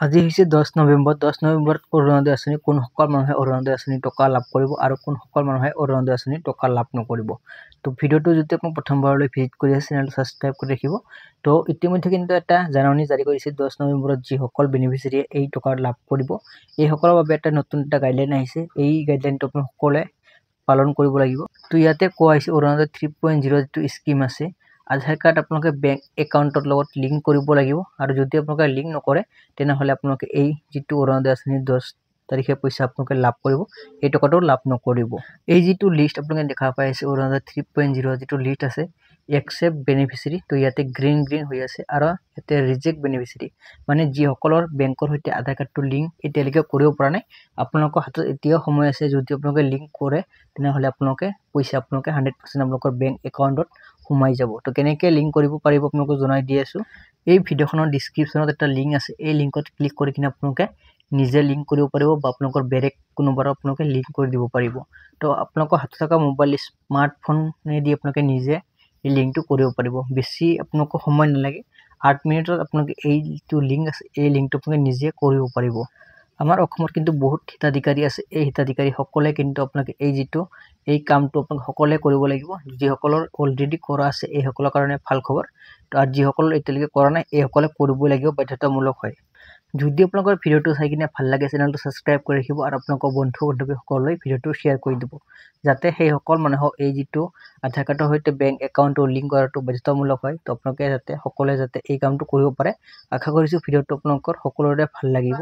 আজি হৈছে 10 নৱেম্বৰ 10 নৱেম্বৰত অৰুণোদয় আঁচনি কোনসকল মানুহে অৰুণোদয় আঁচনি টকা লাভ কৰিব আৰু কোনসকল মানুহে অৰুণোদয় আঁচনি টকা লাভ নকৰিব। তো ভিডিঅ'টো যদি আপুনি প্ৰথমবাৰলৈ ভিজিট কৰি আছে চেনেলটো ছাবস্ক্ৰাইব কৰি ৰাখিব। তো ইতিমধ্যে কিন্তু এটা জাননী জাৰি কৰিছে 10 নৱেম্বৰত যিসকল বেনিফিচিয়াৰীয়ে এই টকা লাভ কৰিব এইসকলৰ বাবে নতুন এটা গাইডলাইন আহিছে। এই গাইডলাইনটো আপুনি সকলোৱে পালন কৰিব লাগিব। তো ইয়াতে কোৱা হৈছে অৰুণোদয় 3.0 যিটো স্কিম আছে আধাৰ কাৰ্ড আপোনালোকে বেংক একাউণ্টৰ লগত লিংক কৰিব লাগিব আৰু যদি আপোনালোকে লিংক নকৰে তেনেহ'লে আপোনালোকে এই যিটো অৰুণোদয় আঁচনি 10 তাৰিখে পইচা আপোনালোকে লাভ কৰিব এই টকাটো লাভ নকৰিব। এই যিটো লিষ্ট আপোনালোকে দেখা পাই আছে অৰুণোদয় 3.0 যিটো লিষ্ট আছে একচেপ্ট বেনিফিচিয়াৰী তো ইয়াতে গ্ৰীণ হৈ আছে আৰু ইয়াতে ৰিজেক্ট বেনিফিচিয়াৰী মানে যিসকলৰ বেংকৰ সৈতে আধাৰ কাৰ্ডটো লিংক এতিয়ালৈকে কৰিব পৰা নাই আপোনালোকৰ হাতত এতিয়াও সময় আছে। যদি আপোনালোকে লিংক কৰে তেনেহ'লে আপোনালোকে পইচা আপোনালোকে 100% আপোনালোকৰ বেংক একাউণ্টত সোমাই যাব। তো কেনেকৈ লিংক কৰিব পাৰিব আপোনালোকক জনাই দি আছোঁ। এই ভিডিঅ'খনৰ ডিছক্ৰিপশ্যনত এটা লিংক আছে এই লিংকত ক্লিক কৰি কিনে আপোনালোকে নিজে লিংক কৰিব পাৰিব বা আপোনালোকৰ বেলেগ কোনোবাৰ আপোনালোকে লিংক কৰি দিব পাৰিব। তো আপোনালোকৰ হাতত থকা মোবাইল স্মাৰ্টফোনেদি আপোনালোকে নিজে এই লিংকটো কৰিব পাৰিব। বেছি আপোনালোকৰ সময় নালাগে 8 মিনিটত আপোনালোকে এই যিটো লিংক আছে এই লিংকটো আপোনালোকে নিজে কৰিব পাৰিব। আমাৰ অসমত কিন্তু বহুত হিতাধিকাৰী আছে এই হিতাধিকাৰীসকলে কিন্তু আপোনালোকে এই কামটো আপোনালোকে সকলোৱে কৰিব লাগিব। যিসকলৰ অলৰেডি কৰা আছে এইসকলৰ কাৰণে ভাল খবৰ। তো আৰু যিসকলৰ এতিয়ালৈকে কৰা নাই এইসকলে কৰিবই লাগিব বাধ্যতামূলক হয়। যদি আপোনালোকৰ ভিডিঅ'টো চাই কিনে ভাল লাগে চেনেলটো ছাবস্ক্ৰাইব কৰি ৰাখিব আৰু আপোনালোকৰ বন্ধু বান্ধৱীসকললৈ ভিডিঅ'টো শ্বেয়াৰ কৰি দিব যাতে সেইসকল মানুহক এই যিটো আধাৰ কাৰ্ডৰ সৈতে বেংক একাউণ্টটো লিংক কৰাটো বাধ্যতামূলক হয়। তো আপোনালোকে সকলোৱে যাতে এই কামটো কৰিব পাৰে। আশা কৰিছোঁ ভিডিঅ'টো আপোনালোকৰ সকলোৰে ভাল লাগিব।